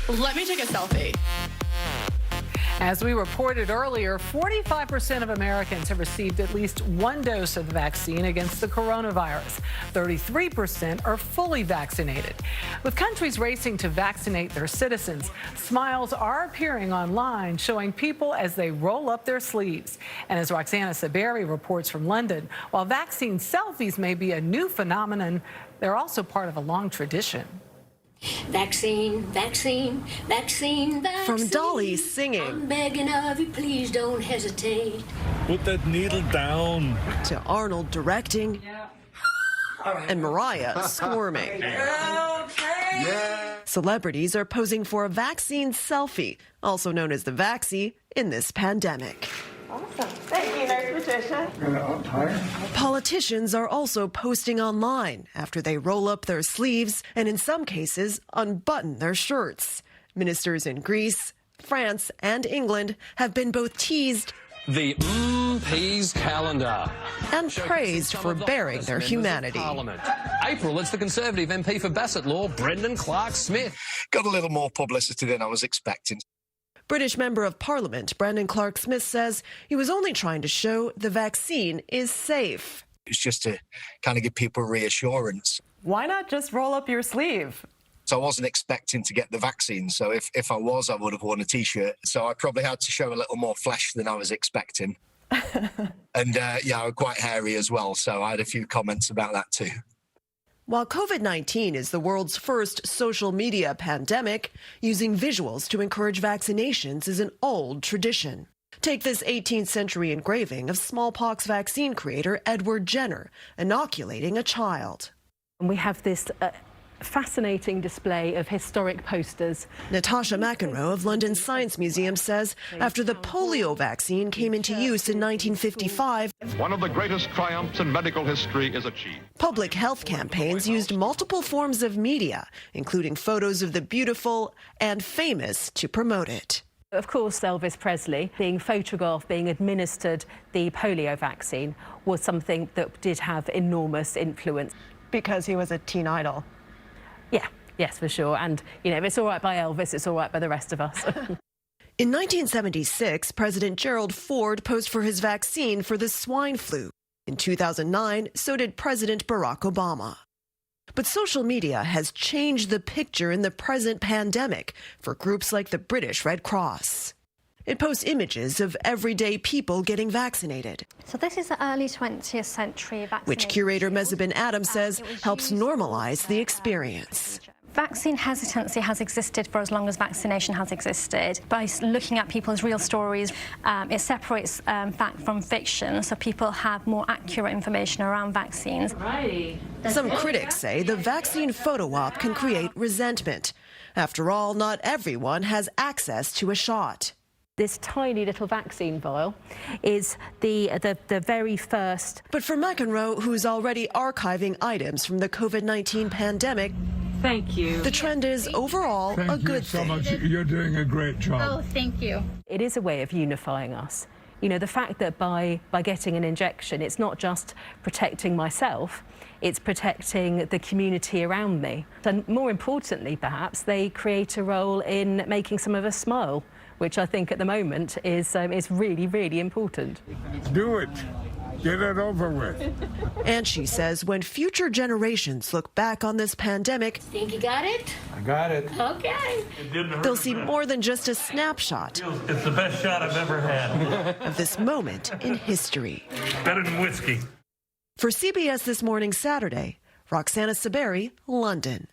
Let me take a selfie. As we reported earlier, 45% of Americans have received at least one dose of the vaccine against the coronavirus. 33% are fully vaccinated. With countries racing to vaccinate their citizens, smiles are appearing online, showing people as they roll up their sleeves. And as Roxana Saberi reports from London, while vaccine selfies may be a new phenomenon, they're also part of a long tradition. Vaccine, vaccine, vaccine, vaccine. From Dolly singing. I'm begging of you, please don't hesitate. Put that needle down. To Arnold directing. And Mariah squirming. Celebrities are posing for a vaccine selfie, also known as the vaxxie, in this pandemic. Awesome. Thank you, Nurse Patricia. Politicians are also posting online after they roll up their sleeves and, in some cases, unbutton their shirts. Ministers in Greece, France, and England have been both teased the peas calendar and praised for bearing their humanity. April, it's the Conservative MP for Bassett Law, Brendan Clark-Smith. Got a little more publicity than I was expecting. British Member of Parliament Brendan Clark-Smith says he was only trying to show the vaccine is safe. It's just to kind of give people reassurance. Why not just roll up your sleeve? So I wasn't expecting to get the vaccine. So if I was, I would have worn a T-shirt. So I probably had to show a little more flesh than I was expecting. And yeah, I'm quite hairy as well. So I had a few comments about that too. While COVID-19 is the world's first social media pandemic, using visuals to encourage vaccinations is an old tradition. Take this 18th century engraving of smallpox vaccine creator Edward Jenner inoculating a child. We have this fascinating display of historic posters. Natasha McEnroe of London's Science Museum says after the polio vaccine came into use in 1955, one of the greatest triumphs in medical history is achieved. Public health campaigns used multiple forms of media, including photos of the beautiful and famous, to promote it. Of course, Elvis Presley being photographed, being administered the polio vaccine was something that did have enormous influence. Because he was a teen idol. Yeah, yes, for sure. And, you know, if it's all right by Elvis, it's all right by the rest of us. In 1976, President Gerald Ford posed for his vaccine for the swine flu. In 2009, so did President Barack Obama. But social media has changed the picture in the present pandemic for groups like the British Red Cross. It posts images of everyday people getting vaccinated. So this is the early 20th century vaccination, which curator Mezabin Adam says helps normalize the experience. Vaccine hesitancy has existed for as long as vaccination has existed. By looking at people's real stories, it separates fact from fiction, so people have more accurate information around vaccines. Right. Some critics say the vaccine photo op can create resentment. After all, not everyone has access to a shot. This tiny little vaccine vial is the very first. But for McEnroe, who's already archiving items from the COVID-19 pandemic, Thank you. the trend is overall a good thing. Thank you so much. You're doing a great job. Oh, thank you. It is a way of unifying us. You know, the fact that by getting an injection, it's not just protecting myself, it's protecting the community around me. And more importantly, perhaps, they create a role in making some of us smile, which I think at the moment is really, really important. Do it. Get it over with. And she says when future generations look back on this pandemic, Think you got it? I got it. Okay. they'll see more than just a snapshot It's the best shot I've ever had. of this moment in history. Better than whiskey. For CBS This Morning Saturday, Roxana Saberi, London.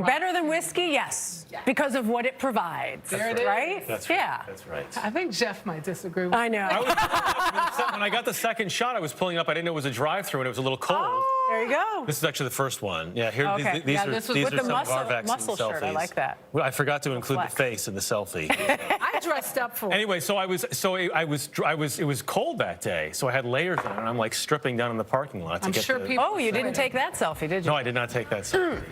Better than whiskey, yes, because of what it provides, right? That's right. Yeah. That's right. I think Jeff might disagree with I know. When I got the second shot, I was pulling up. I didn't know it was a drive-through, and it was a little cold. Oh, There you go. This is actually the first one. Yeah, here. Okay. These Yeah, are this was these with are the some of our vaccine muscle selfies. shirt. I like that. Well, I forgot to include Flex. the face in the selfie. I dressed up for it. Anyway, it was cold that day, so I had layers on, and I'm like stripping down in the parking lot to I'm get sure the... people. Oh, you didn't take that selfie, did you? No, I did not take that selfie.